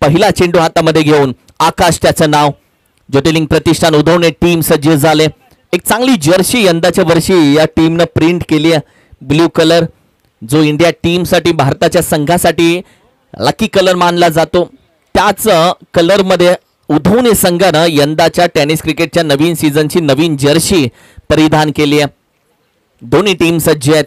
पहिला चेंडू हातामध्ये घेऊन आकाश त्याचं नाव. ज्योतिर्लिंग प्रतिष्ठान उधवणे टीम सज्ज झाले. एक चांगली जर्सी यंदाच्या वर्षी या टीमनं प्रिंट केली आहे. ब्ल्यू कलर जो इंडिया टीमसाठी भारताच्या संघासाठी लकी कलर मानला जातो त्याच कलरमध्ये उधवणे संघानं यंदाच्या टेनिस क्रिकेटच्या नवीन सीझनची नवीन जर्सी परिधान केली आहे. दोन्ही टीम सज्ज आहेत.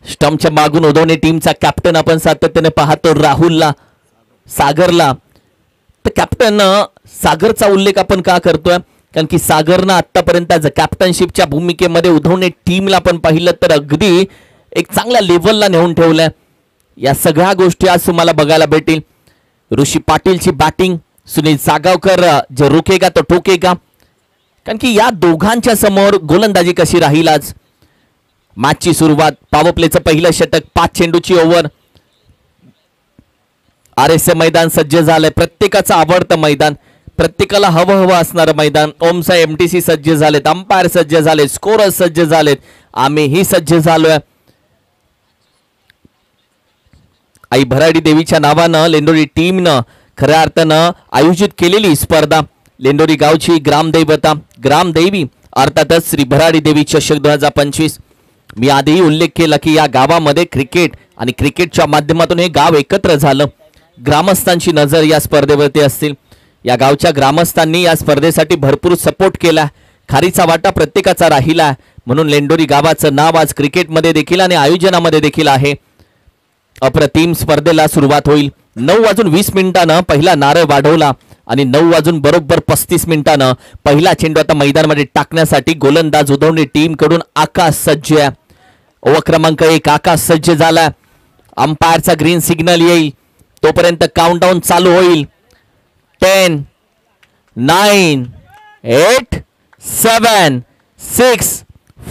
स्टंपच्या मागून उधवणे टीमचा कॅप्टन आपण सातत्याने पाहतो राहुलला, सागरला. तर कॅप्टन सागरचा उल्लेख आपण का करतोय कारण की सागरनं आतापर्यंत कॅप्टनशिपच्या भूमिकेमध्ये उधवणे टीमला पण पाहिलं तर अगदी एक चांगल्या लेवलला नेऊन ठेवलंय. या सगळ्या गोष्टी आज तुम्हाला बघायला भेटतील. ऋषी पाटीलची बॅटिंग, सुनील सागावकर जे रोकेगा तो ठोकेगा, कारण की या दोघांच्या समोर गोलंदाजी कशी राहील. आज मॅचची सुरुवात, पॉवर प्लेचं पहिलं षटक, 5 चेंडूची ओव्हर. RSA मैदान सज्ज झालंय, प्रत्येकाचं आवडतं मैदान, प्रत्येकाला हवं असणारं मैदान. ओमसा MTC सज्ज झालेत, अंपायर सज्ज झालेत, स्कोरर सज्ज झालेत, आम्हीही सज्ज झालोय. आई भराडी देवीच्या नावानं लेंडोरी टीमनं खऱ्या अर्थानं आयोजित केलेली स्पर्धा. लेंडोरी गावची ग्रामदैवता ग्रामदेवी अर्थातच श्री भराडी देवी चषक 2025. मी आधीही उल्लेख केला की या गावामध्ये क्रिकेट आणि क्रिकेटच्या माध्यमातून हे गाव एकत्र झालं. ग्रामस्थांची नजर या स्पर्धेवरती असतील. या गावच्या ग्रामस्थांनी या स्पर्धेसाठी भरपूर सपोर्ट केला. खारीचा वाटा प्रत्येकाचा राहिला, म्हणून लेंडोरी गावाचं नाव आज क्रिकेटमध्ये देखील आणि आयोजनामध्ये देखील आहे. अप्रतिम स्पर्धेला सुरुवात होईल. 9:20 पहिला नारळ वाढवला आणि 9:35 पहिला चेंडू आता मैदानामध्ये टाकण्यासाठी गोलंदाज उधवणे टीम कडून आकाश सज्ज आहे. ओव्हर क्रमांक 1 आकाश सज्ज झाला. अंपायरचा ग्रीन सिग्नल येईल तोपर्यंत काउंटडाऊन चालू होईल. 10 9 8 7 6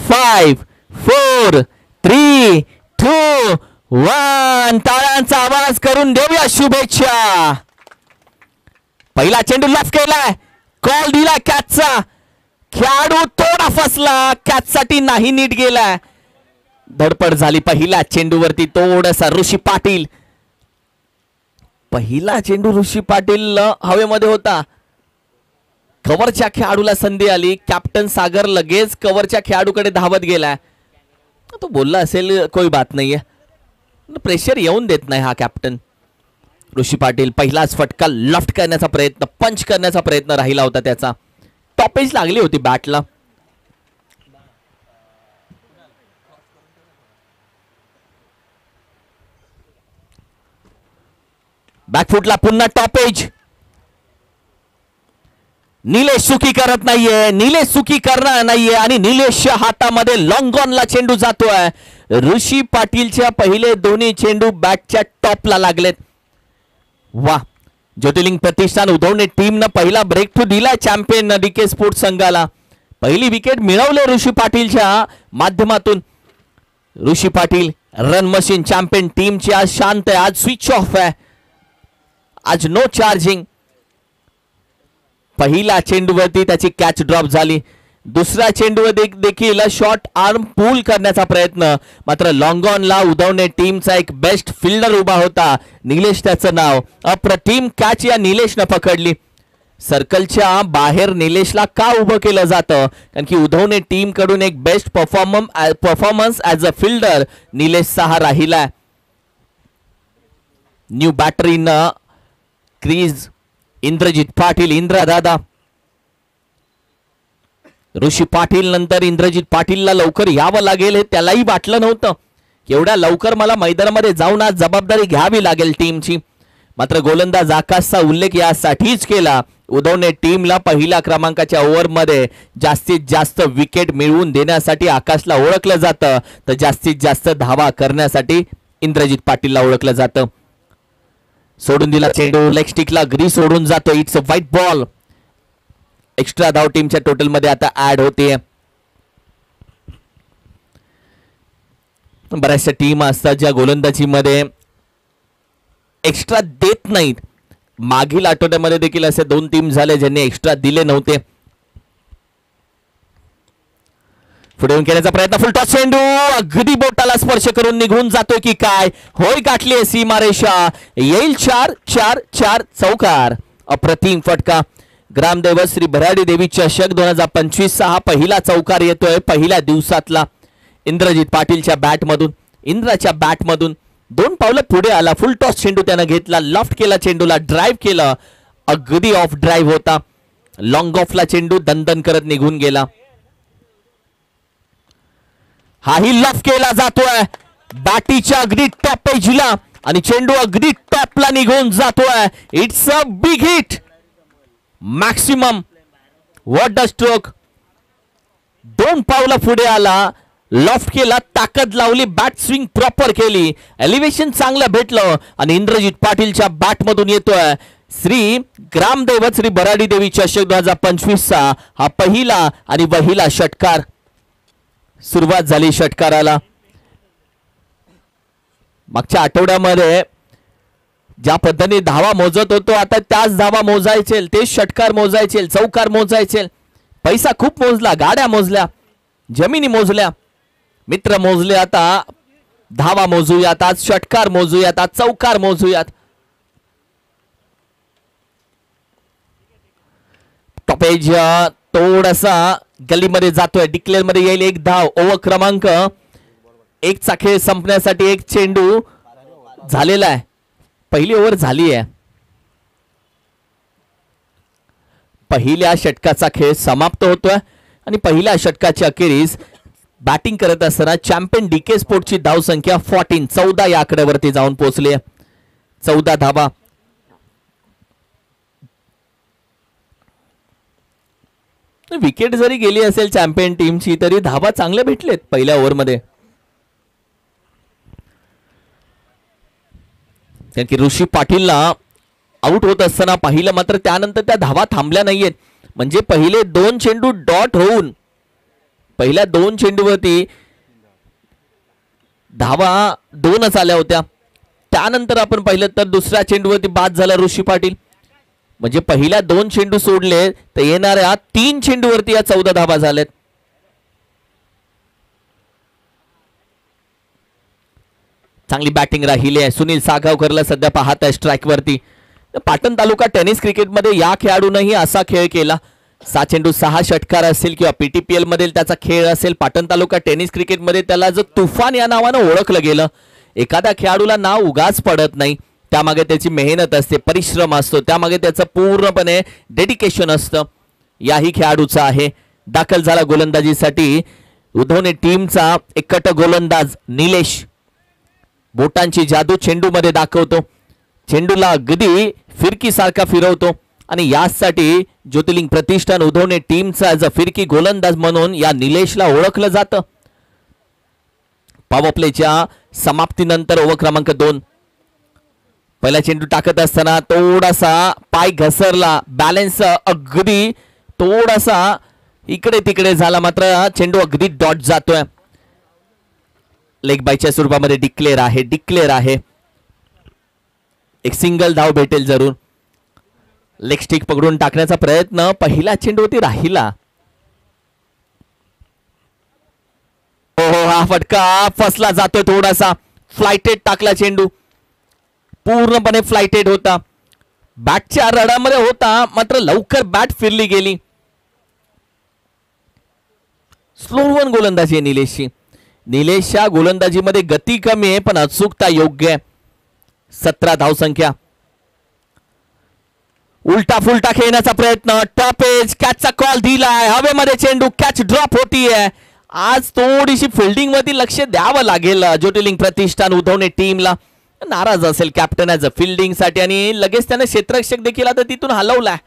5 4 3 2 1. टाळ्यांचा आवाज करून देऊया शुभेच्छा. पहिला चेंडू लेफ्ट केलाय, कॉल दिला कॅचचा. खेळाडू थोडा फसला, कॅचसाठी नाही नीट गेलाय. धडपड झाली पहिल्या चेंडूवरती थोडासा. ऋषी पाटील, पहिला चेंडू ऋषी पाटील हवेमध्ये होता. कव्हरच्या खेळाडूला संधी आली. कॅप्टन सागर लगेच कव्हरच्या खेळाडूकडे धावत गेलाय. तो बोलला असेल कोई बात नाहीये, प्रेशर येऊन देत नाही हा कॅप्टन. ऋषी पाटील पहिलाच फटका लफ्ट करण्याचा प्रयत्न, पंच करण्याचा प्रयत्न राहिला होता त्याचा. टॉपेज लागली होती बॅटला. बॅकफुटला पुन्हा टॉपेज. निलेश सुकी करत नाहीये, निलेश सुकी करणार नाहीये आणि निलेशच्या हातामध्ये लॉंग ऑनला चेंडू जातोय. ऋषी पाटीलच्या पहिले दोन्ही चेंडू बॅटच्या टॉपला लागलेत. वा, ज्योतिर्लिंग प्रतिष्ठान उधवणे टीमनं पहिला ब्रेक थ्रू दिलाय चॅम्पियन DK स्पोर्ट्स संघाला. पहिली विकेट मिळवले ऋषी पाटीलच्या माध्यमातून. ऋषी पाटील रन मशीन चॅम्पियन टीमची आज शांत आहे, आज स्विच ऑफ आहे, आज नो चार्जिंग. पहिला चेंडूवरती त्याची कॅच ड्रॉप झाली. दुसऱ्या चेंडूवर देखील शॉर्ट आर्म पूल करण्याचा प्रयत्न, मात्र लॉंग ऑनला उधवणे टीमचा एक बेस्ट फिल्डर उभा होता, निलेश त्याचं नाव. अप्रतिम कॅच या निलेशनं पकडली. सर्कलच्या बाहेर निलेशला का उभं केलं जातं कारण की उधवणे टीम कडून एक best performance as a fielder निलेशचा हा राहिला. New batter in crease Indrajit Patil, Indra दादा. ऋषी पाटील नंतर इंद्रजित पाटीलला लवकर यावं लागेल हे त्यालाही वाटलं नव्हतं. एवढ्या लवकर मला मैदानामध्ये जाऊन आज जबाबदारी घ्यावी लागेल टीमची. मात्र गोलंदाज आकाशचा उल्लेख यासाठीच केला, उधवणे टीमला पहिल्या क्रमांकाच्या ओव्हरमध्ये जास्तीत जास्त विकेट मिळवून देण्यासाठी आकाशला ओळखलं जातं, तर जास्तीत जास्त धावा करण्यासाठी इंद्रजित पाटीलला ओळखलं जातं. सोडून दिला चेंडू, लेग स्टिकला घरी सोडून जातो. It's a white ball. Extra धाव टीमच्या टोटल मध्ये आता ऍड होते. बऱ्याचशा टीम असतात ज्या गोलंदाजीमध्ये एक्स्ट्रा देत नाहीत. मागील आठवड्यामध्ये देखील असे 2 टीम झाले ज्यांनी एक्स्ट्रा दिले नव्हते. पुढे येऊन केल्याचा प्रयत्न, फुलटॉस चेंडू अगदी बोटाला स्पर्श करून निघून जातोय की काय, होय गाठली आहे सीमारेषा, येईल 4-4-4 चौकार. अप्रतिम फटका. ग्रामदैवत श्री भराडी देवी चषक 2025 हा पहिला चौकार येतोय पहिल्या दिवसातला. इंद्रजित पाटीलच्या बॅटमधून, इंद्राच्या बॅटमधून 2 पावलं पुढे आला. फुल टॉस चेंडू त्यानं घेतला, लॉफ्ट केला, चेंडूला ड्राईव्ह केलं, अगदी ऑफ ड्राईव्ह होता. लॉंग ऑफला चेंडू दणदण करत निघून गेला. हाही लॉफ्ट केला जातोय बॅटीच्या अगदी टॉप एजला आणि चेंडू अगदी टॉपला निघून जातोय. It's a big hit. Maximum. What the stroke. 2 पावलं पुढे आला, लॉफ्ट केला, ताकद लावली, बॅट स्विंग प्रॉपर केली, एलिव्हेशन चांगलं भेटलं आणि इंद्रजित पाटीलच्या बॅट मधून येतोय श्री ग्रामदैवत श्री भराडी देवी चषक 2025 हा पहिला आणि वहिला षटकार. सुरुवात झाली षटकाराला. मागच्या आठवड्यामध्ये ज्या पद्धतीने धावा मोजत होतो आता त्याच धावा मोजायचे, ते षटकार मोजायचे, चौकार मोजायचे. पैसा खूप मोजला, गाड्या मोजल्या, जमिनी मोजल्या, मित्र मोजले. आता धावा मोजूयात, आज षटकार मोजूयात, आज चौकार मोजूयात. टॉपेज थोडासा गलीमध्ये जातोय, डिक्लेअर मध्ये येईल 1 धाव. ओव्हर क्रमांक 1 चा खेळ संपण्यासाठी 1 चेंडू झालेला आहे. पहिली ओव्हर झाली आहे. पहिल्या षटकाचा खेळ समाप्त होतोय आणि पहिल्या षटकाच्या अखेरीस बॅटिंग करत असताना चॅम्पियन डीके स्पोर्टची धाव संख्या 14 या आकड्यावरती जाऊन पोहोचली. 14 धावा. विकेट जरी गेली असेल चॅम्पियन टीमची तरी धावा चांगले भेटलेत पहिल्या ओव्हरमध्ये. कारण की ऋषी पाटीलला आउट होत असताना पाहिलं, मात्र त्यानंतर त्या धावा थांबल्या नाहीयेत. म्हणजे पहिले 2 चेंडू डॉट होऊन पहिल्या 2 चेंडूवरती धावा 2च आल्या होत्या. त्यानंतर आपण पाहिलं तर दुसऱ्या चेंडूवरती बाद झाला ऋषी पाटील. म्हणजे पहिल्या 2 चेंडू सोडले तर येणाऱ्या 3 चेंडूवरती या 14 धावा झाल्यात. चांगली बॅटिंग राहिली आहे. सुनील सागावकरला सध्या पाहत आहे स्ट्राईक वरती. पाटण तालुका टेनिस क्रिकेटमध्ये या खेळाडूनही असा खेळ केला. 6 चेंडू 6 षटकार असेल किंवा पीटीपीएल मध्ये त्याचा खेळ असेल. पाटण तालुका टेनिस क्रिकेटमध्ये त्याला जो तुफान या नावानं ओळखलं गेलं. एखाद्या खेळाडूला नाव उगाच पडत नाही, त्यामागे त्याची मेहनत असते, परिश्रम असतो, त्यामागे त्याचं पूर्णपणे डेडिकेशन असतं. याही खेळाडूचा आहे. दाखल झाला गोलंदाजीसाठी उधवणे टीमचा एकट गोलंदाज निलेश. बोटांची जादू चेंडूमध्ये दाखवतो, चेंडूला अगदी फिरकी सारखा फिरवतो आणि यासाठी ज्योतिर्लिंग प्रतिष्ठान उधवणे टीमचा जो फिरकी गोलंदाज म्हणून या निलेशला ओळखलं जातं. पॉवर प्लेच्या समाप्तीनंतर ओव्हर क्रमांक 2. पहिला चेंडू टाकत असताना थोडासा पाय घसरला, बॅलन्स अगदी थोडासा इकडे तिकडे झाला, मात्र चेंडू अगदी डॉट जातोय. लेग बायच्या स्वरूपामध्ये डिक्लेअर आहे, डिक्लेअर आहे. एक सिंगल धाव भेटेल जरूर. लेग स्टिक पकडून टाकण्याचा प्रयत्न पहिल्या चेंडूवरती राहिला. ओहो, हा फटका फसला जातोय थोडासा. फ्लायटेड टाकला चेंडू, पूर्णपणे फ्लायटेड होता. बॅटच्या रडामध्ये होता, मात्र लवकर बॅट फिरली गेली. स्लो वन गोलंदाजी आहे निलेशची. निलेशच्या गोलंदाजीमध्ये गती कमी आहे पण अचूकता योग्य आहे. 17 धावसंख्या. उलटा फुलटा खेळण्याचा प्रयत्न, टॉप एज, कॅचचा कॉल दिलाय, हवेमध्ये चेंडू, कॅच ड्रॉप होतीये. आज थोडीशी फिल्डिंग मध्ये लक्ष द्यावं लागेल ज्योतिर्लिंग प्रतिष्ठान उधवणे टीमला. नाराज असेल कॅप्टन ॲज अ फिल्डिंग साठी आणि लगेच त्याने क्षेत्ररक्षक देखील आता तिथून हलवलाय.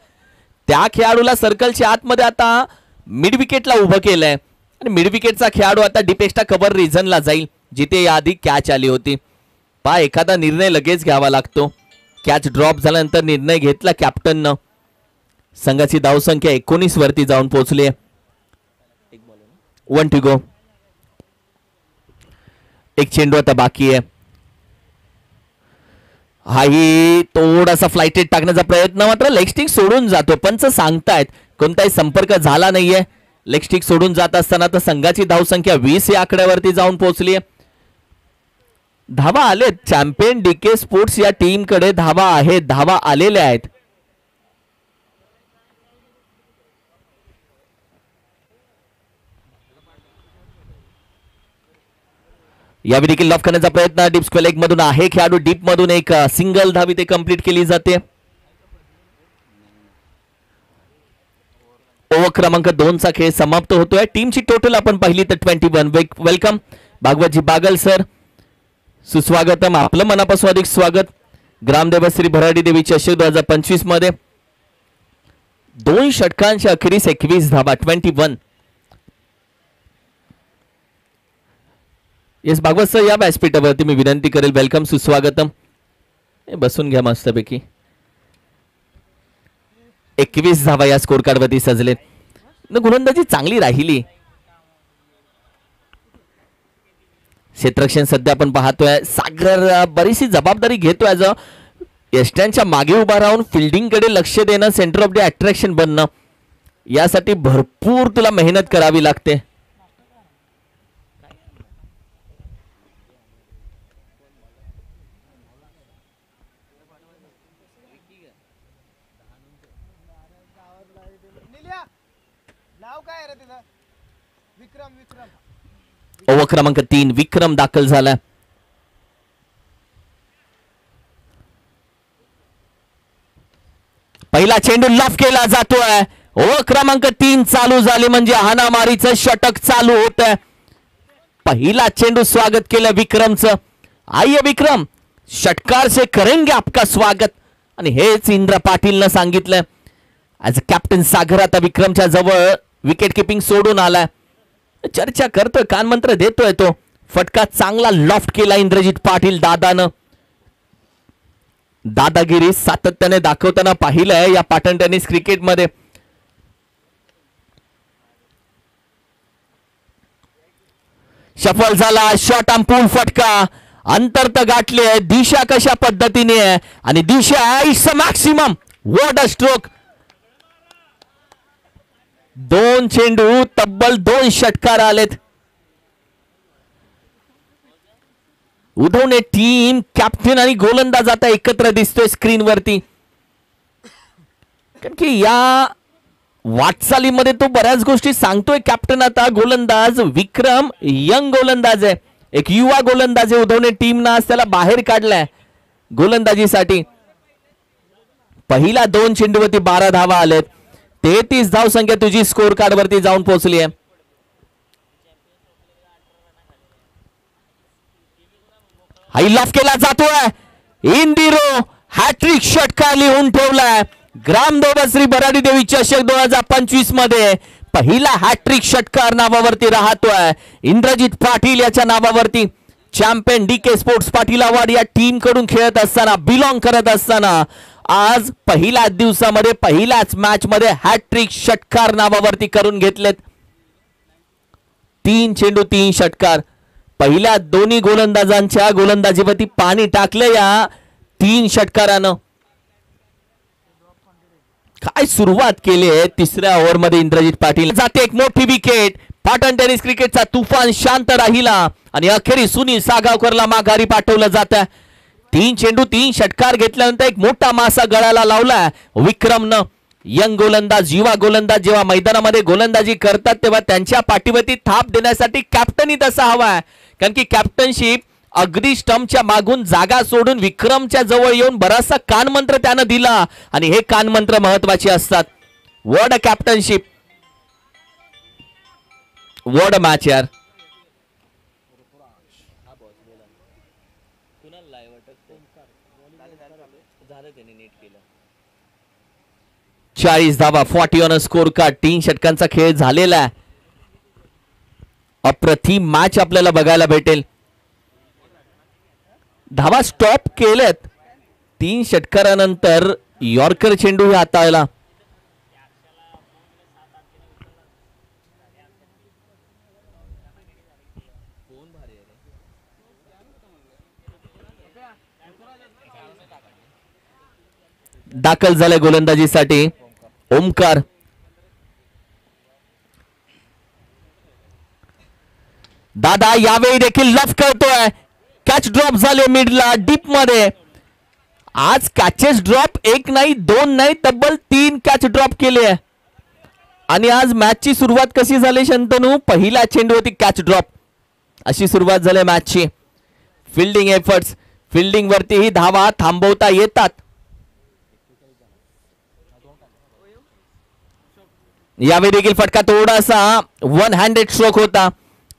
त्या खेळाडूला सर्कलच्या आतमध्ये आता मिड विकेटला उभं केलंय आणि मिड विकेटचा खेळाडू आता डिपेक्स्टा कव्हर रिझनला जाईल जिथे याआधी कॅच आली होती. पहा, एखादा निर्णय लगेच घ्यावा लागतो. कॅच ड्रॉप झाल्यानंतर निर्णय घेतला कॅप्टननं. संघाची धावसंख्या 19 वरती जाऊन पोहोचली. 1 टू गो. एक चेंडू आता बाकी आहे. हाही थोडासा फ्लायटेड टाकण्याचा प्रयत्न, मात्र लेग स्टिक सोडून जातो. पंच सांगतायत कोणताही संपर्क झाला नाहीये. लेग स्टिक सोडून जात असताना तर संघाची धावसंख्या 20 या आकड्यावरती जाऊन पोहोचली आहे. धावा आलेत. चॅम्पियन डीके स्पोर्ट्स या टीम कडे धावा आहेत, धावा आलेल्या आहेत. यावेळी देखील लॉफ करण्याचा प्रयत्न डीप स्क्वेअर लेग मधून आहे. खेळाडू डीप मधून एक सिंगल धावी ते कंप्लीट केली जाते. ओव्हर क्रमांक 2 चा खेळ समाप्त होतोय. टीमची टोटल आपण पाहिली तर 21. वेलकम भागवतजी बागल सर, सुस्वागतम, आपलं मनापासून अधिक स्वागत. ग्रामदेव श्री भराडी देवी चषक 2025 मध्ये 2 षटकांच्या अखेरीस 21 धावा. 21. येस भागवत सर, या व्यासपीठावरती मी विनंती करेल. वेलकम, सुस्वागतम. बसून घ्या मस्तपैकी. 21 धावा या स्कोर कार्ड वरती सजलेत. गोलंदाजी चांगली राहिली. क्षेत्ररक्षण सध्या आपण पाहतोय सागर बरीचशी जबाबदारी घेतोय. यष्ट्यांच्या मागे उभा राहून फिल्डिंग कडे लक्ष देणं, सेंटर ऑफ द अट्रॅक्शन बनणं, यासाठी भरपूर तुला मेहनत करावी लागते. ओव्हर क्रमांक 3 विक्रम दाखल झाला. पहिला चेंडू लॉफ केला जातोय. ओव्हर क्रमांक 3 चालू झाले म्हणजे हाणामारीचं षटक चालू होत आहे. पहिला चेंडू स्वागत केलं विक्रमचं. आइए विक्रम, षटकार से करेंगे आपका स्वागत. आणि हेच इंद्र पाटीलनं सांगितलं. ऍज अ कॅप्टन सागर आता विक्रमच्या जवळ विकेट किपिंग सोडून आलाय. चर्चा करतोय, कानमंत्र देतोय तो. फटका चांगला लॉफ्ट केला इंद्रजित पाटील दादानं. दादागिरी सातत्याने दाखवताना पाहिलंय या पाटण टेनिस क्रिकेटमध्ये. सफल झाला शॉट आर्म पूल फटका. अंतर तर गाठले. दिशा कशा पद्धतीने आहे आणि दिशा it's a maximum. What a stroke. 2 चेंडू तब्बल 2 षटकार आलेत. उधवणे टीम कॅप्टन आणि गोलंदाज आता एकत्र दिसतोय स्क्रीनवरती. कारण की या वाटचालीमध्ये तो बऱ्याच गोष्टी सांगतोय कॅप्टन. आता गोलंदाज विक्रम यंग गोलंदाज आहे, एक युवा गोलंदाज आहे. उधवणे टीमनं आज त्याला बाहेर काढलाय गोलंदाजीसाठी. पहिला 2 चेंडूवरती 12 धावा आलेत. 33 धाव संख्या तुझी स्कोर कार्ड वरती जाऊन पोहोचली आहे. हाई लॉफ केला जातोय. इंदिरो हॅट्रिक षटकार लिहून ठेवलाय. ग्रामदेव श्री भराडी देवी चषक 2025 मध्ये पहिला हॅट्रिक षटकार नावावरती राहतोय. इंद्रजित पाटील याच्या नावावरती. Champion DK sports Patil award या टीम कडून खेळत असताना, बिलॉंग करत असताना आज पहिल्याच दिवसामध्ये पहिल्याच मॅच मध्ये हॅट्रिक षटकार नावावरती करून घेतलेत. 3 चेंडू 3 षटकार. पहिल्या दोन्ही गोलंदाजांच्या गोलंदाजीवरती पाणी टाकलं या 3 षटकारानं. काय सुरुवात केली आहे. तिसऱ्या ओव्हर मध्ये इंद्रजित पाटील जाते एक मोठी विकेट. पाटण टेनिस क्रिकेटचा तुफान शांत राहिला आणि अखेरी सुनील सागावकरला माघारी पाठवलं जातं. 3 चेंडू 3 षटकार घेतल्यानंतर एक मोठा मासा गळाला लावला विक्रमनं. यंग गोलंदाज, युवा गोलंदाज जेव्हा मैदानामध्ये गोलंदाजी करतात तेव्हा त्यांच्या पाठीवरती थाप देण्यासाठी कॅप्टनही तसा हवाय. कारण की कॅप्टनशिप अगदी स्टंपच्या मागून जागा सोडून विक्रमच्या जवळ येऊन बराचसा कानमंत्र त्यानं दिला आणि हे कानमंत्र महत्वाचे असतात. What a captainship, what a match यार. 40 धावा 40 ऑन स्कोर कार्ड. 3 षटकांचा खेळ झालेला आहे. अप्रतिम मॅच आपल्याला बघायला भेटेल. धावा स्टॉप केलेत 3 षटकारानंतर. यॉर्कर चेंडू हाताळला. दाखल झाले गोलंदाजीसाठी ओमकार. दादा यावेळी देखील लफ करतोय. कॅच ड्रॉप झाले मिडला डीप मध्ये. आज कॅचेस ड्रॉप एक नाही दोन नाही तब्बल 3 कॅच ड्रॉप केले. आणि आज मॅचची सुरुवात कशी झाली शंतनू? पहिला चेंडूवरती कॅच ड्रॉप अशी सुरुवात झाली मॅचची. फिल्डिंग एफर्ट्स, फिल्डिंग वरतीही धावा थांबवता येतात. यावेळी देखील फटका थोडासा 1 हँडेड स्ट्रोक होता.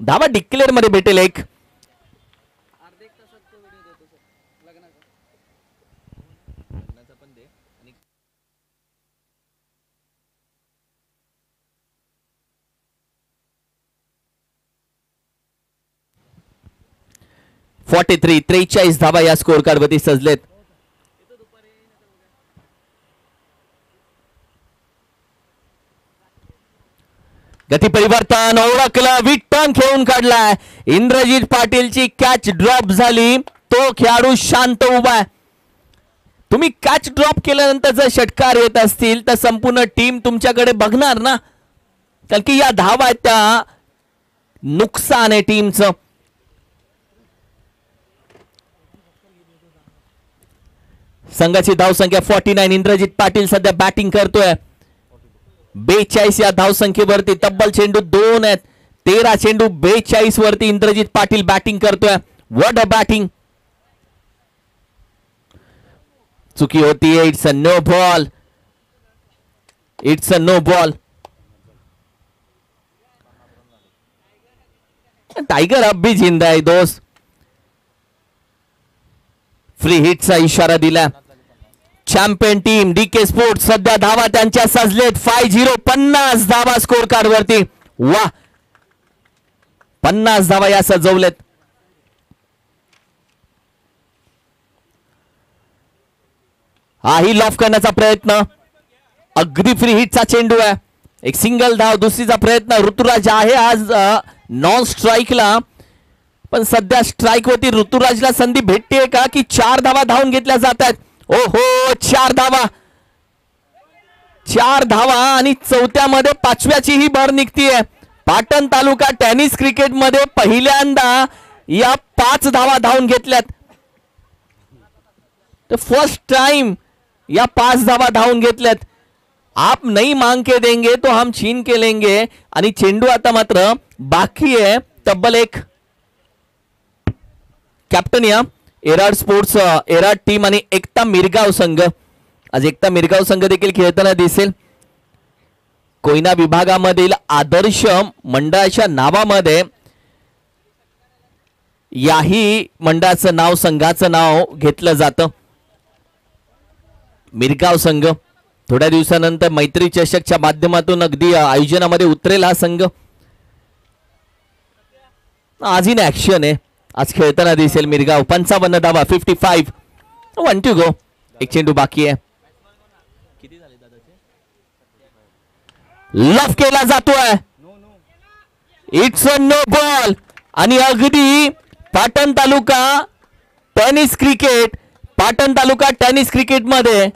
धावा डिक्लेअर मध्ये भेटेल एक. .43 43 धावा या स्कोर कार्ड वरती सजलेत. गती परिवर्तन ओळखलं, विटन खेळून काढलाय. इंद्रजित पाटीलची कॅच ड्रॉप झाली. तो खेळाडू शांत उभा आहे. तुम्ही कॅच ड्रॉप केल्यानंतर जर षटकार येत असतील तर संपूर्ण टीम तुमच्याकडे बघणार ना, कारण की या धावा आहेत त्या नुकसान आहे टीमचं. संघाची धावसंख्या 49. इंद्रजित पाटील सध्या बॅटिंग करतोय. 42 या धावसंख्येवरती तब्बल चेंडू 2 आहेत. 13 चेंडू 42 वरती इंद्रजित पाटील बॅटिंग करतोय. What a batting. चुकी होतीये. It's a no ball. It's a no ball. Tiger अब भी जिंदा है दोस्त. फ्री हिटचा इशारा दिला. चॅम्पियन टीम डीके स्पोर्ट्स सध्या धावा त्यांच्या सजलेत 5-0. 50 धावा स्कोर कार्ड वरती. वा 50 धावा या सजवलेत. हाही लॉफ करण्याचा प्रयत्न. अगदी फ्री हिटचा चेंडू आहे. एक सिंगल धाव. दुसरीचा प्रयत्न. ऋतुराज आहे आज नॉन स्ट्राईकला, पण सध्या स्ट्राईक वरती ऋतुराजला संधी भेटते का की 4 धावा धावून घेतल्या जात आहेत. ओहो 4 धावा. 4 धावा आणि चौथ्यामध्ये 5व्याची ही भर निघतीये. पाटण तालुका टेनिस क्रिकेट मध्ये पहिल्यांदा या 5 धावा धावून घेतल्यात. फर्स्ट टाइम या 5 धावा धावून घेतल्यात. आप नहीं मांग के देंगे तो हम छीन के लेंगे. आणि चेंडू आता मात्र बाकी आहे तब्बल एक. कॅप्टन या एराड स्पोर्ट्स एराड टीम आणि एकता मिरगाव संघ. आज एकता मिरगाव संघ देखील खेळताना दिसेल. कोयना विभागामधील आदर्श मंडळाच्या नावामध्ये याही मंडळाचं नाव संघाचं नाव घेतलं जातं. मिरगाव संघ थोड्या दिवसानंतर मैत्री चषकच्या माध्यमातून अगदी आयोजनामध्ये उतरेल हा संघ. आज इन ऍक्शन आहे. आज खेळताना दिसेल मिरगाव. 55 धावा 55. 1 to go. एक चेंडू बाकी आहे. लफ केला जातोय. It's a no ball. आणि अगदी पाटण तालुका टेनिस क्रिकेट, पाटण तालुका टेनिस क्रिकेट मध्ये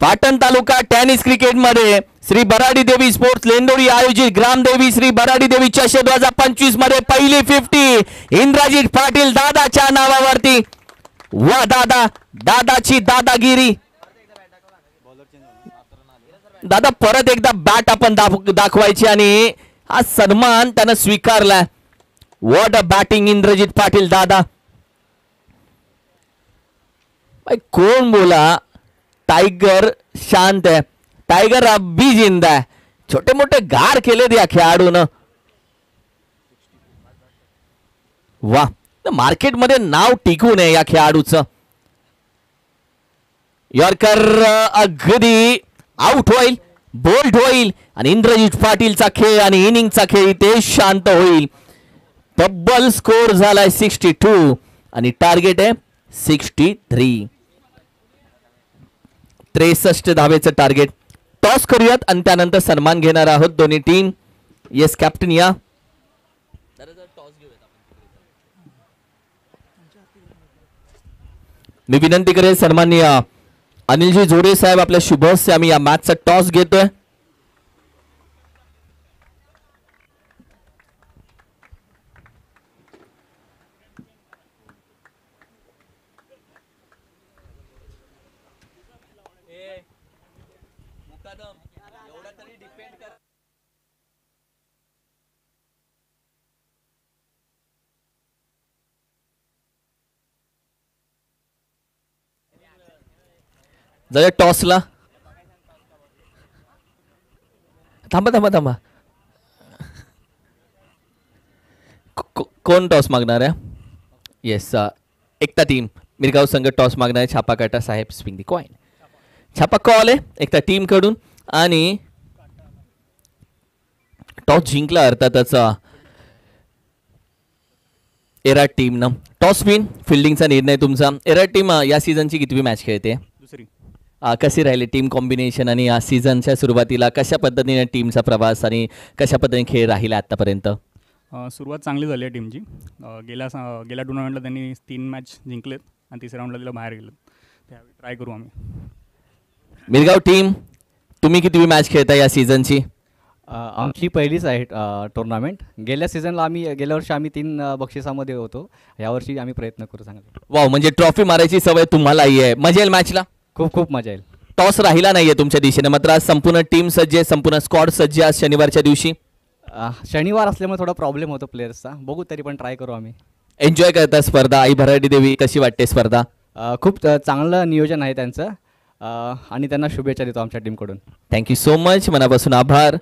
पाटण तालुका टेनिस क्रिकेट मध्ये श्री बराडी देवी स्पोर्ट्स लेंडोरी आयोजित ग्रामदेवी श्री बराडी देवी चषक 2025 मध्ये पहिली 50 इंद्रजित पाटील दादाच्या नावावरती. वा दादा, दादाची दादागिरी. दादा परत एकदा बॅट आपण दाखवायची आणि हा सन्मान त्यानं स्वीकारला. What a batting Indrajit Patil दादा. कोण बोला टाइगर शांत है, टाइगर अब भी जिंदा है. छोटे मोठे गार केले या खेळाडून. वा मार्केटमध्ये नाव टिकू नये या खेळाडूचं. यॉर्कर अगदी आउट होईल, बोल्ड होईल आणि इंद्रजित पाटीलचा खेळ आणि इनिंगचा खेळ इथे शांत होईल. तब्बल स्कोर झालाय 62 आणि टार्गेट आहे 63. 63 धावेचं टार्गेट. टॉस करूयात आणि त्यानंतर सन्मान घेणार आहोत दोन्ही टीम. येस कॅप्टन या. मी विनंती करेल सन्माननीय अनिलजी जोडे साहेब आपल्या शुभ हस्ते आम्ही या मॅचचा टॉस घेतोय. जरा टॉसला थांबा थांबा थांबा कोण टॉस मागणार आहे? येस, एकता टीम मिरगाव संघ टॉस मागणार आहे. छापा काटा साहेब स्विंग दी कॉइन. छापा कॉल आहे एकता टीम कडून आणि टॉस जिंकला अर्थातच एराट टीमनं. टॉस विन फिल्डिंगचा निर्णय तुमचा. एराट टीम या सीझनची कितवी मॅच खेळते? दुसरी. कशी राहिली टीम कॉम्बिनेशन आणि या सीझनच्या सुरुवातीला कशा पद्धतीने टीमचा प्रवास आणि कशा पद्धतीने खेळ राहिला आतापर्यंत? सुरुवात चांगली झाली आहे टीमची. गेल्या टुर्नामेंटला त्यांनी 3 मॅच जिंकलेत आणि तिसऱ्या राऊंडला तिला बाहेर गेलेत. त्यावेळी ट्राय करू आम्ही. मिरगाव टीम तुम्ही कितवी मॅच खेळता या सीझनची? आमची पहिलीच आहे टुर्नामेंट. गेल्या वर्षी आम्ही 3 बक्षिसामध्ये होतो. यावर्षी आम्ही प्रयत्न करू चांगले. वाव, म्हणजे ट्रॉफी मारायची सवय तुम्हालाही आहे. मजा येईल मॅचला? खूप मजा येईल. टॉस राहिला नाहीये तुमच्या दिशेने, मात्र आज संपूर्ण टीम सज्ज आहे, संपूर्ण स्क्वॉड सज्ज आज शनिवारच्या दिवशी. शनिवार असल्यामुळे थोडा प्रॉब्लेम होतो प्लेयर्सचा. बघू, तरी पण ट्राय करू आम्ही. एन्जॉय करता स्पर्धा? आई भराडी देवी कशी वाटते स्पर्धा? खूप चांगलं नियोजन आहे त्यांचं आणि त्यांना शुभेच्छा देतो आमच्या टीमकडून. थँक्यू सो मच, मनापासून आभार.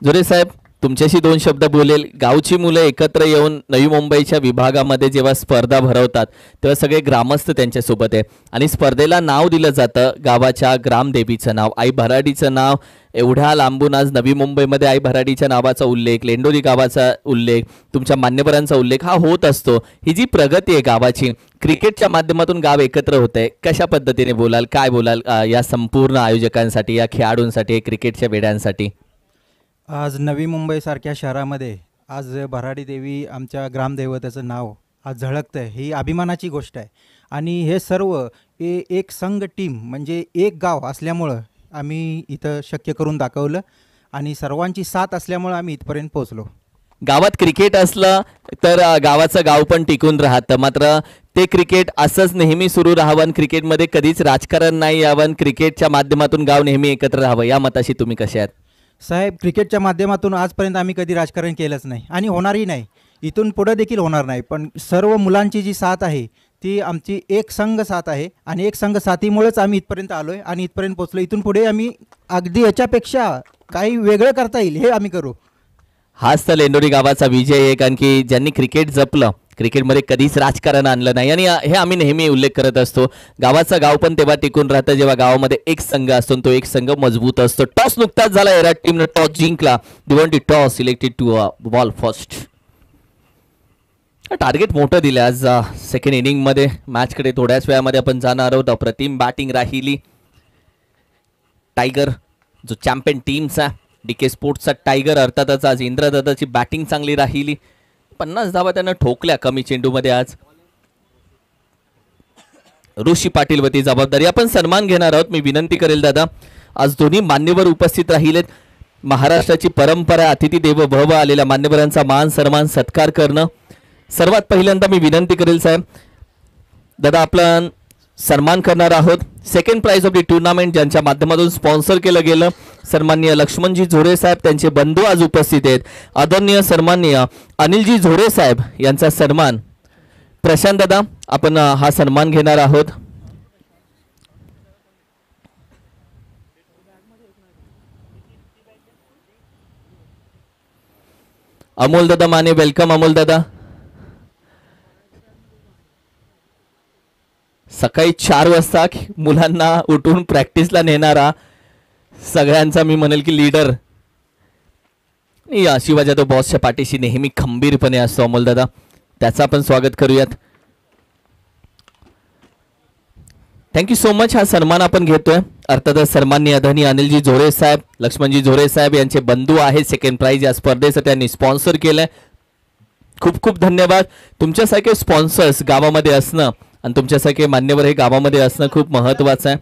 जोरे साहेब तुमच्याशी 2 शब्द बोलेल. गावची मुलं एकत्र येऊन नवी मुंबईच्या विभागामध्ये जेव्हा स्पर्धा भरवतात तेव्हा सगळे ग्रामस्थ त्यांच्यासोबत आहे आणि स्पर्धेला नाव दिलं जातं गावाच्या ग्रामदेवीचं नाव, आई भराडीचं नाव. एवढ्या लांबून आज नवी मुंबईमध्ये आई भराडीच्या नावाचा उल्लेख, लेंडोरी गावाचा उल्लेख, तुमच्या मान्यवरांचा उल्लेख हा होत असतो. ही जी प्रगती आहे गावाची, क्रिकेटच्या माध्यमातून गाव एकत्र होत आहे, कशा पद्धतीने बोलाल, काय बोलाल या संपूर्ण आयोजकांसाठी, या खेळाडूंसाठी, क्रिकेटच्या वेड्यांसाठी? आज नवी मुंबईसारख्या शहरामध्ये आज भराडी देवी आमच्या ग्रामदैवताचं नाव आज झळकतं आहे, ही अभिमानाची गोष्ट आहे. आणि हे सर्व एक संघ टीम म्हणजे एक गाव असल्यामुळं आम्ही इथं शक्य करून दाखवलं आणि सर्वांची साथ असल्यामुळं आम्ही इथपर्यंत पोहोचलो. गावात क्रिकेट असलं तर गावाचं गाव पण टिकून राहतं, मात्र ते क्रिकेट असंच नेहमी सुरू राहावं, क्रिकेटमध्ये कधीच राजकारण नाही यावं, क्रिकेटच्या माध्यमातून गाव नेहमी एकत्र राहावं, या मताशी तुम्ही कसे आहात? साहेब, क्रिकेटच्या माध्यमातून आजपर्यंत आम्ही कधी राजकारण केलंच नाही आणि होणारही नाही, इथून पुढं देखील होणार नाही. पण सर्व मुलांची जी साथ आहे ती आमची एक संघ साथ आहे आणि एक संघ साथीमुळेच आम्ही इथपर्यंत आलो आहे आणि इथपर्यंत पोचलो. इथून पुढे आम्ही अगदी याच्यापेक्षा काही वेगळं करता येईल हे आम्ही करू. हाच तर लेंडोरी गावाचा विजय आहे, कारण की ज्यांनी क्रिकेट जपलं, क्रिकेटमध्ये कधीच राजकारण आणलं नाही आणि हे आम्ही नेहमी उल्लेख करत असतो. गावाचं गाव पण तेव्हा टिकून राहतं जेव्हा गावामध्ये एक संघ असतो, तो एक संघ मजबूत असतो. टॉस नुकताच झाला, एराट टीमनं टॉस जिंकला. The toss selected to ball first. Target मोठं दिलं आज सेकंड इनिंगमध्ये. मॅचकडे थोड्याच वेळामध्ये आपण जाणार आहोत. अप्रतिम बॅटिंग राहिली. टायगर जो चॅम्पियन टीमचा DK स्पोर्ट्सचा टायगर, अर्थातच आज इंद्रदत्ताची बॅटिंग चांगली राहिली. 50 धावा त्यानं ठोकल्या कमी चेंडूमध्ये. आज ऋषी पाटील वती जबाबदारी आपण सन्मान घेणार आहोत. मी विनंती करेल दादा, आज दोन्ही मान्यवर उपस्थित राहिलेत. महाराष्ट्राची परंपरा अतिथी देवो भव, आलेल्या मान्यवरांचा मान सन्मान सत्कार करणं. सर्वात पहिल्यांदा मी विनंती करेल साहेब, दादा आपण सन्मान करणार आहोत. Second prize of the tournament ज्यांच्या माध्यमातून स्पॉन्सर केलं गेलं, सन्माननीय लक्ष्मणजी झोरे साहेब, त्यांचे बंधू आज उपस्थित आहेत. आदरणीय सन्माननीय अनिलजी झोरे साहेब यांचा सन्मान. प्रशांत दादा आपण हा सन्मान घेणार आहोत. अमोल दादा माने, वेलकम अमोल दादा. सकाळी 4 वाजता मुलांना उठून प्रॅक्टिसला नेणारा सगळ्यांचा मी म्हणेल की लीडर, शिवाजी तो बॉसच्या पाठीशी नेहमी खंबीरपणे असतो अमोल दादा, त्याचं आपण स्वागत करूयात. Thank you so much. हा सन्मान आपण घेतोय अर्थातच सन्माननीय आदरणीय अनिलजी झोरे साहेब, लक्ष्मणजी झोरे साहेब यांचे बंधू आहेत. सेकंड प्राइज या स्पर्धेचं त्यांनी स्पॉन्सर केलंय. खूप खूप धन्यवाद. तुमच्यासारखे स्पॉन्सर्स गावामध्ये असणं आणि तुमच्यासारखे मान्यवर हे गावामध्ये असणं खूप महत्त्वाचं आहे.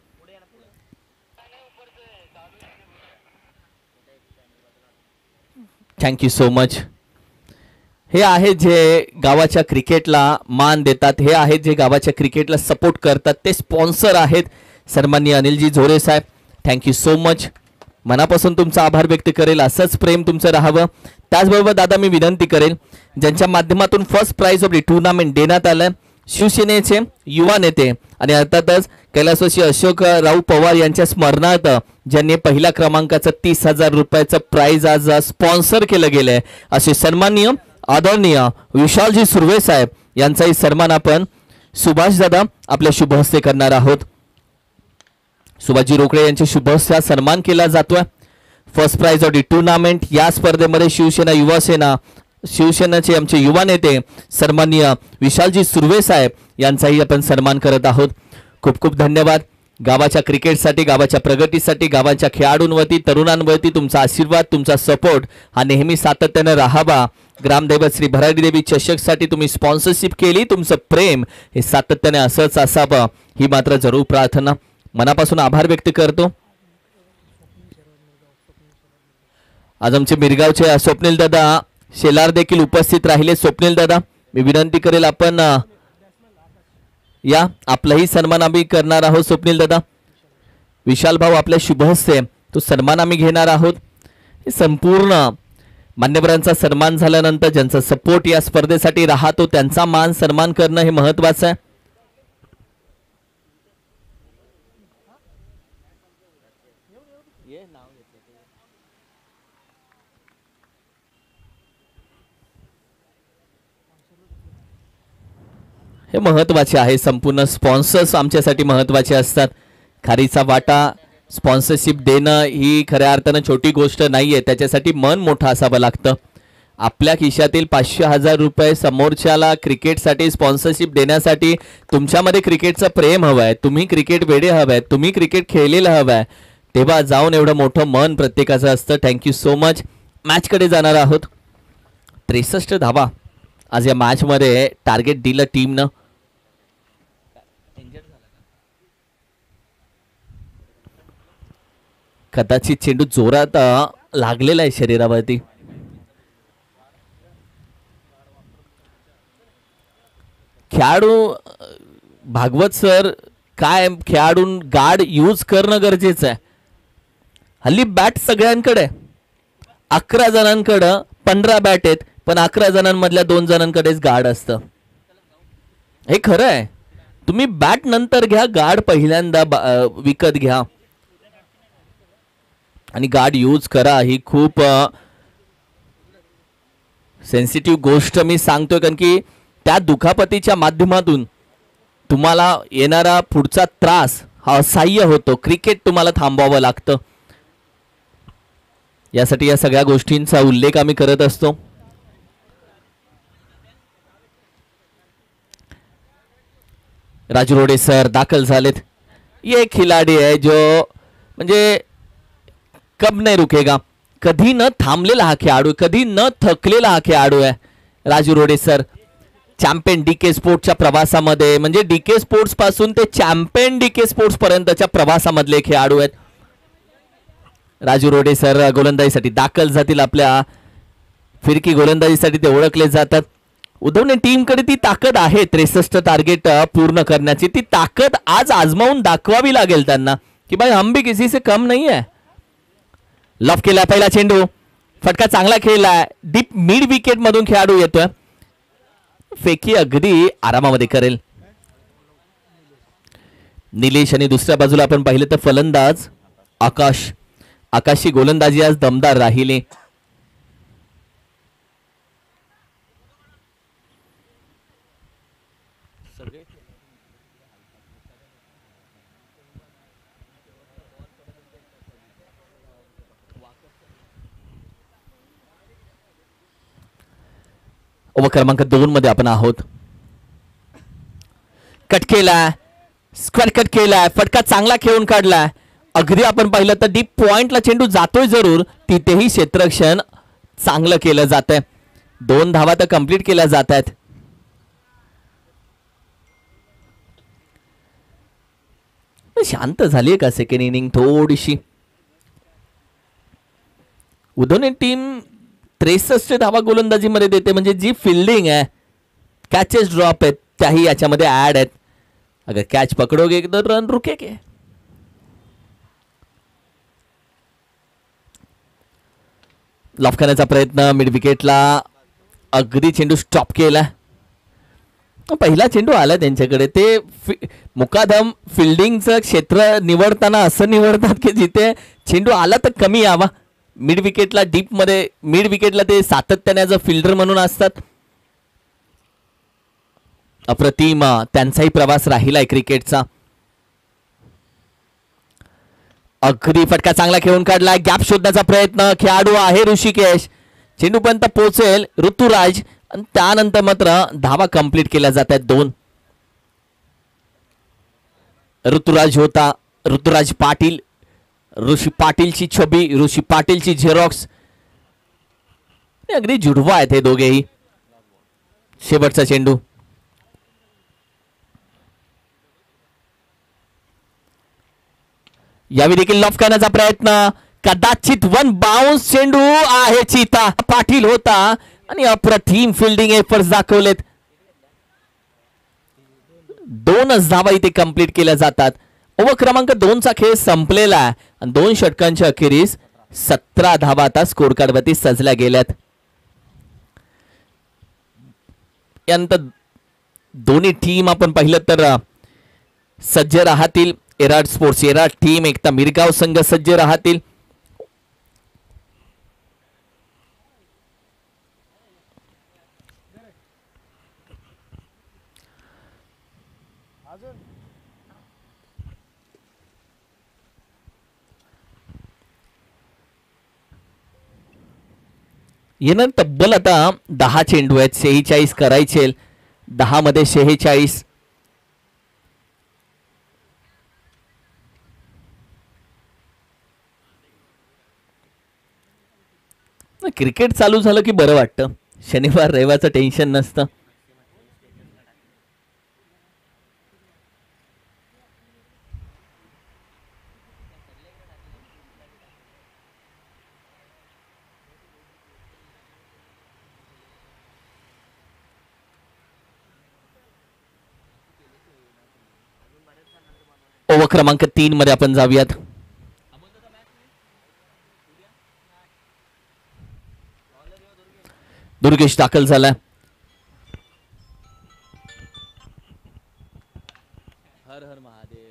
Thank you so much. हे आहेत जे गावाच्या क्रिकेटला मान देतात, हे आहेत जे गावाच्या क्रिकेटला सपोर्ट करतात, ते स्पॉन्सर आहेत सन्माननीय अनिलजी झोरे साहेब. Thank you so much. मनापासून तुमचा आभार व्यक्त करेल. असंच प्रेम तुमचं राहावं. त्याचबरोबर दादा मी विनंती करेल, ज्यांच्या माध्यमातून first prize of the tournament देण्यात आलं, शिवसेनेचे युवा नेते आणि अर्थातच कैलासवासी अशोकराव पवार यांच्या स्मरणार्थ ज्यांनी पहिल्या क्रमांकाचं 30,000 रुपयाचं प्राइज आज स्पॉन्सर केलं गेलंय, असे सन्माननीय आदरणीय विशालजी सुर्वे साहेब यांचाही सन्मान आपण सुभाष दादा आपल्या शुभ हस्ते करणार आहोत. सुभाषजी रोकडे यांचे शुभ हस्ते सन्मान केला जातोय. First prize of the tournament या स्पर्धेमध्ये शिवसेना युवा सेना शिवसेनेचे आमचे युवा नेते सन्माननीय विशालजी सुर्वे साहेब यांचाही आपण सन्मान करत आहोत. खूप खूप धन्यवाद. गावाच्या क्रिकेटसाठी, गावाच्या प्रगतीसाठी, गावाच्या खेळाडूंवरती, तरुणांवरती तुमचा आशीर्वाद, तुमचा सपोर्ट हा नेहमी सातत्याने राहावा. ग्रामदैवत श्री भराडी देवी चषकसाठी तुम्ही स्पॉन्सरशिप केली, तुमचं प्रेम हे सातत्याने असंच असावं ही मात्र जरूर प्रार्थना. मनापासून आभार व्यक्त करतो. आज आमचे मिरगावचे स्वप्नील दादा शेलार देखील उपस्थित राहिले. स्वप्नील दादा मी विनंती करेल आपण या आपलाही सन्मान आम्ही करणार आहोत. स्वप्नील दादा, विशाल भाऊ आपल्या शुभ हस्ते तो सन्मान आम्ही घेणार आहोत. संपूर्ण मान्यवरांचा सन्मान झाल्यानंतर ज्यांचा सपोर्ट या स्पर्धेसाठी राहतो त्यांचा मान सन्मान करणं हे महत्वाचं आहे. हे महत्वाचे आहे. संपूर्ण स्पॉन्सर्स आमच्यासाठी महत्वाचे असतात. खारीचा वाटा स्पॉन्सरशिप देणं ही खऱ्या अर्थानं छोटी गोष्ट नाहीये. त्याच्यासाठी मन मोठं असावं लागतं. आपल्या खिशातील 500,000 रुपये समोरच्याला क्रिकेटसाठी स्पॉन्सरशिप देण्यासाठी तुमच्यामध्ये क्रिकेटचं प्रेम हवं आहे, तुम्ही क्रिकेट वेडे हवं आहे, तुम्ही क्रिकेट खेळलेलं हवं आहे, तेव्हा जाऊन एवढं मोठं मन प्रत्येकाचं असतं. Thank you so much. मॅचकडे जाणार आहोत. 63 धावा आज या मॅचमध्ये टार्गेट दिलं टीमनं. कदाचित चेंडू जोरात लागलेला आहे शरीरावरती. खेळाडू भागवत सर काय खेळाडून गार्ड यूज करणं गरजेचं आहे. हल्ली बॅट सगळ्यांकडे 11 जणांकडे 15 बॅट आहेत, पण 11 जणांमधल्या 2 जणांकडेच गार्ड असतं. हे खरं आहे. तुम्ही बॅट नंतर घ्या, गार्ड पहिल्यांदा विकत घ्या आणि गार्ड यूज करा. ही खूप सेन्सिटिव्ह गोष्ट मी सांगतोय, कारण की त्या दुखापतीच्या माध्यमातून तुम्हाला येणारा पुढचा त्रास हा असह्य होतो. क्रिकेट तुम्हाला थांबवावं लागतं. यासाठी या सगळ्या गोष्टींचा उल्लेख आम्ही करत असतो. राजू रोडे सर दाखल झालेत. ये खिलाडी आहे जो म्हणजे कब नाही रुकेगा. कधी न थांबलेला हा खेळाडू, कधी न थकलेला हा खेळाडू आहे Raju Rode sir. Champion DK स्पोर्ट्सच्या प्रवासामध्ये म्हणजे डीके स्पोर्ट्स पासून ते चॅम्पियन डीके स्पोर्ट्स पर्यंतच्या प्रवासामधले खेळाडू आहेत. राजू रोडे सर गोलंदाजीसाठी दाखल जातील. आपल्या फिरकी गोलंदाजीसाठी ते ओळखले जातात. उद्धवने टीमकडे ती ताकद आहे 63 टार्गेट पूर्ण करण्याची. ती ताकद आज आजमावून दाखवावी लागेल त्यांना की भाई हम भी किसी से कम नहीं है. लॉफ केला पहिला चेंडू, फटका चांगला खेळलाय. डीप मिड विकेट मधून खेळाडू येतोय. फेकी अगदी आरामामध्ये करेल निलेश. आणि दुसऱ्या बाजूला आपण पाहिलं तर फलंदाज आकाश. आकाशची गोलंदाजी आज दमदार राहिली. ओव्हर क्रमांक 2 मध्ये आपण आहोत. कट केलाय, स्क्वेअर कट केलाय, फटका चांगला खेळून काढलाय. अगदी आपण पाहिलं तर डीप पॉइंटला चेंडू जातोय जरूर, तिथेही क्षेत्ररक्षण चांगलं केलं जात आहे. 2 धावा तर कंप्लीट केल्या जात आहेत. शांत झाली का सेकंड इनिंग थोडीशी. उद्धवने टीम 63 धावा गोलंदाजीमध्ये देते. म्हणजे जी फिल्डिंग आहे, कॅचेस ड्रॉप आहेत, त्याही याच्यामध्ये ऍड आहेत. अगर कॅच पकडोगे तो रन रुकेगे. लॉफ करण्याचा प्रयत्न मिड विकेटला अगदी चेंडू स्टॉप केला. पहिला चेंडू आला त्यांच्याकडे. ते मुकादम फिल्डिंगचं क्षेत्र निवडताना असं निवडतात की जिथे चेंडू आला तर कमी यावा. मिड विकेटला डीपमध्ये मिड विकेटला ते सातत्याने ॲज अ फिल्डर म्हणून असतात. अप्रतिम त्यांचाही प्रवास राहिलाय क्रिकेटचा. अगदी फटका चांगला खेळून काढला. गॅप शोधण्याचा प्रयत्न. खेळाडू आहे ऋषिकेश. चेंडूपर्यंत पोहोचेल ऋतुराज आणि त्यानंतर मात्र धावा कंप्लीट केल्या जात आहेत 2. ऋतुराज होता. ऋतुराज पाटील. ऋषी पाटीलची छबी, ऋषी पाटीलची झेरॉक्स. अगदी जुडवा आहेत हे दोघेही. शेवटचा चेंडू. यावेळी देखील लॉफ करण्याचा प्रयत्न. कदाचित 1 बाउन्स चेंडू आहे. चीता पाटील होता आणि अप्रतिम फिल्डिंग एफर्ट्स दाखवलेत. 2च धावा इथे कंप्लीट केल्या जातात. ओव्हर क्रमांक 2चा खेळ संपलेला आहे आणि 2 षटकांच्या अखेरीस 17 धावा आता स्कोर कार्डवरती सजल्या गेल्यात. यानंतर दोन्ही टीम आपण पाहिलं तर सज्ज राहतील. एराड स्पोर्ट्स एराड टीम एकता मिरगाव संघ सज्ज राहतील. येणार तब्बल आता 10 चेंडू आहेत. 46 करायचे. 10 मध्ये 46. क्रिकेट चालू झालं की बरं वाटतं. शनिवार रविवारचं टेन्शन नसतं. ओव्हर क्रमांक 3 मध्ये आपण जाऊयात. दुर्गेश दाखल झाला. हर हर महादेव.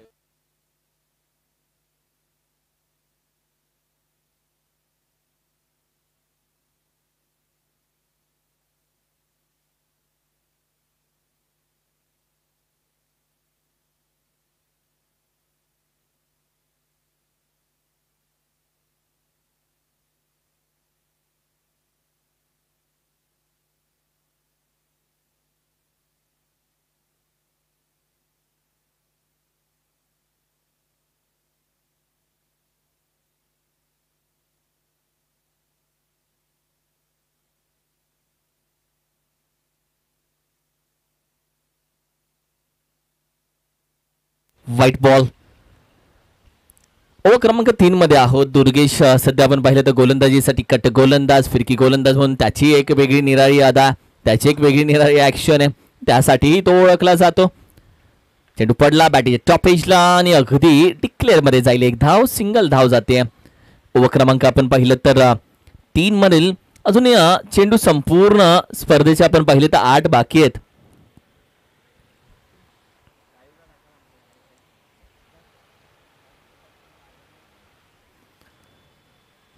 White ball. ओव्हर क्रमांक 3 मध्ये आहोत. दुर्गेश सध्या आपण पाहिलं तर गोलंदाजीसाठी कट गोलंदाज, फिरकी गोलंदाज म्हणून त्याची एक वेगळी निराळी अदा, त्याची एक वेगळी निराळी ऍक्शन आहे. त्यासाठीही तो ओळखला जातो. चेंडू पडला बॅटीच्या टॉप एजला आणि अगदी डिक्लेअर मध्ये जाईल. 1 धाव, सिंगल धाव जाते. ओव्हर क्रमांक आपण पाहिलं तर 3 मधील अजून चेंडू संपूर्ण स्पर्धेचे आपण पाहिले तर 8 बाकी आहेत.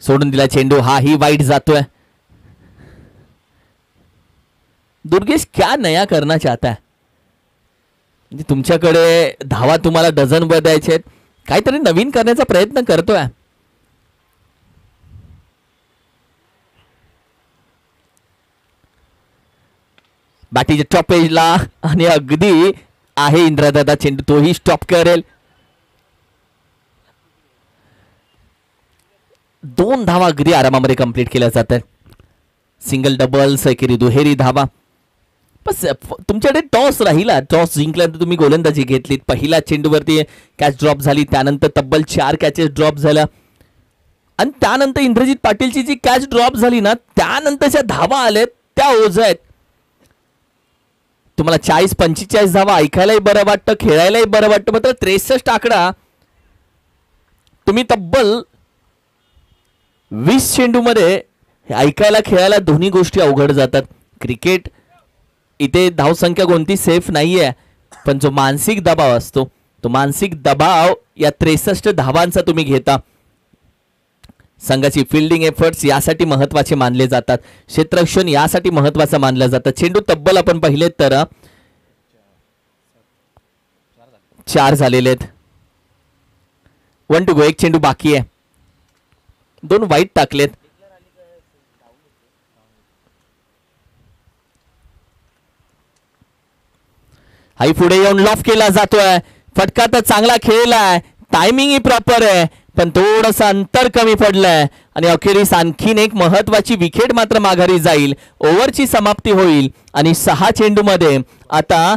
सोडून दिला चेंडू. हा ही वाईट जातोय. दुर्गेश क्या नया करना चाहता है. म्हणजे तुमच्याकडे धावा तुम्हाला डझन द्यायचे आहेत. काहीतरी नवीन करण्याचा प्रयत्न करतोय. बॅटीच्या टॉप एजला आणि अगदी आहे इंद्रदादा चेंडू. तोही स्टॉप करेल. 2 धावा अगदी आरामामध्ये कंप्लीट केल्या जातात. सिंगल डबल एकेरी दुहेरी धावा. बस तुमच्याकडे टॉस राहिला. टॉस जिंकल्यानंतर तुम्ही गोलंदाजी घेतलीत. पहिल्या चेंडूवरती कॅच ड्रॉप झाली. त्यानंतर तब्बल 4 कॅचेस ड्रॉप झाल्या आणि त्यानंतर इंद्रजित पाटीलची जी कॅच ड्रॉप झाली ना, त्यानंतरच्या धावा आल्यात त्या ओझ आहेत. तुम्हाला 40-45 धावा ऐकायलाही बरं वाटतं, खेळायलाही बरं वाटतं. मात्र 63 आकडा तुम्ही तब्बल 20 चेंडूमध्ये ऐकायला खेळायला दोन्ही गोष्टी अवघड जातात. क्रिकेट इथे धावसंख्या कोणती सेफ नाहीये, पण जो मानसिक दबाव असतो तो मानसिक दबाव या 63 धावांचा तुम्ही घेता. संघाची फिल्डिंग एफर्ट्स यासाठी महत्वाचे मानले जातात, क्षेत्ररक्षण यासाठी महत्वाचं मानलं जातं. चेंडू तब्बल आपण पाहिले तर 4 झालेले आहेत. 1 to go. एक चेंडू बाकी आहे. 2 वाईट टाकलेत. हाई पुढे येऊन लॉफ केला जातोय. फटका तर चांगला खेळलाय, टायमिंग ही प्रॉपर आहे, पण थोडस अंतर कमी पडलंय आणि अखेरीस आणखीन एक महत्वाची विकेट मात्र माघारी जाईल. ओव्हरची समाप्ती होईल आणि 6 चेंडूमध्ये आता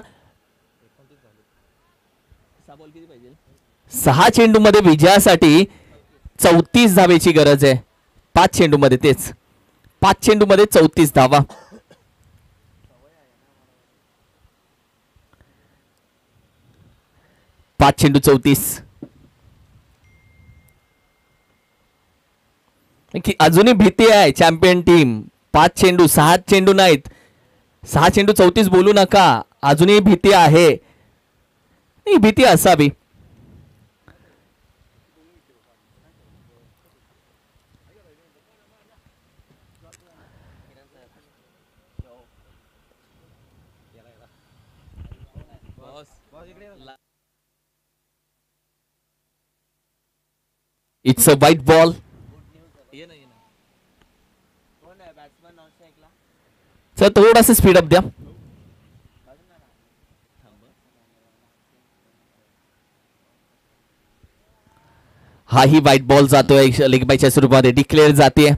6 चेंडूमध्ये विजयासाठी 34 धावेची गरज आहे. 5 चेंडूमध्ये तेच 5 चेंडूमध्ये 34 धावा. पाच चेंडू 34. अजूनही भीती आहे चॅम्पियन टीम. 5 चेंडू 6 चेंडू नाहीत, 6 चेंडू 34 बोलू नका. अजूनही भीती आहे. ही भीती असावी. इट्स अ वाईट बॉल. सर थोडासा स्पीड अप द्या. हा ही वाईट बॉल जातोय, लेग बायच्या स्वरूपामध्ये डिक्लेअर जाते.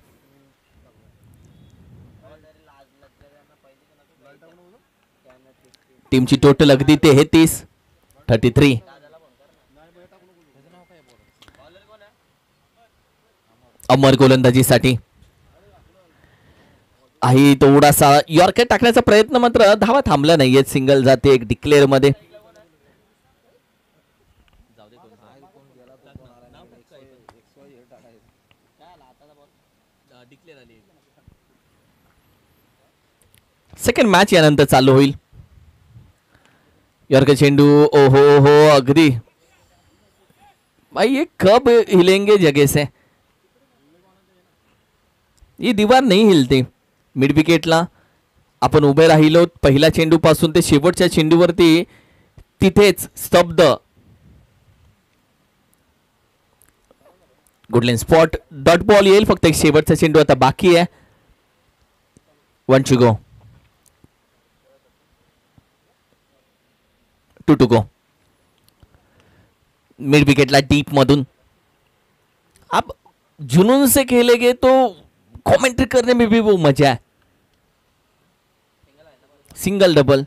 टीमची टोटल अगदी 33. अमर गोलंदाजीसाठी आहे. थोडासा यॉर्कर टाकण्याचा प्रयत्न, मात्र धावा थांबला नाहीये. सिंगल जाते एक डिक्लेअर मध्ये. सेकंड मॅच यानंतर चालू होईल. यॉर्कर चेंडू. ओहो हो अगदी भाई, ये कब हिलेंगे जगह से. ही दीवार नाही हिलते. मिड विकेटला आपण उभे राहिलो पहिल्या चेंडू पासून ते शेवटच्या चेंडूवरती, तिथेच स्तब्ध. Good length spot. डॉट बॉल येईल. फक्त एक शेवटचा चेंडू आता बाकी आहे. 1 to go. 2 to go. Mid विकेटला डीप मधून. आप जुनून से खेलेंगे तो कमेंट्री करने में भी वो मजा है. Single double.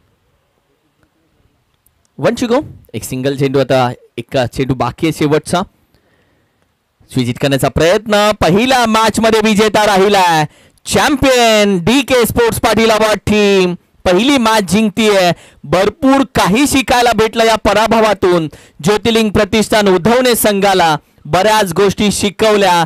1 to go. एक सिंगल चेंडू आता, एक चेंडू बाकी आहे शेवटचा. स्विच करण्याचा प्रयत्न. पहिल्या मॅच मध्ये विजेता राहिलाय champion DK sports Patil award team. पहिली मॅच जिंकतीये. भरपूर काही शिकायला भेटलं या पराभवातून. ज्योतिर्लिंग प्रतिष्ठान उधवणे संघाला बऱ्याच गोष्टी शिकवल्या.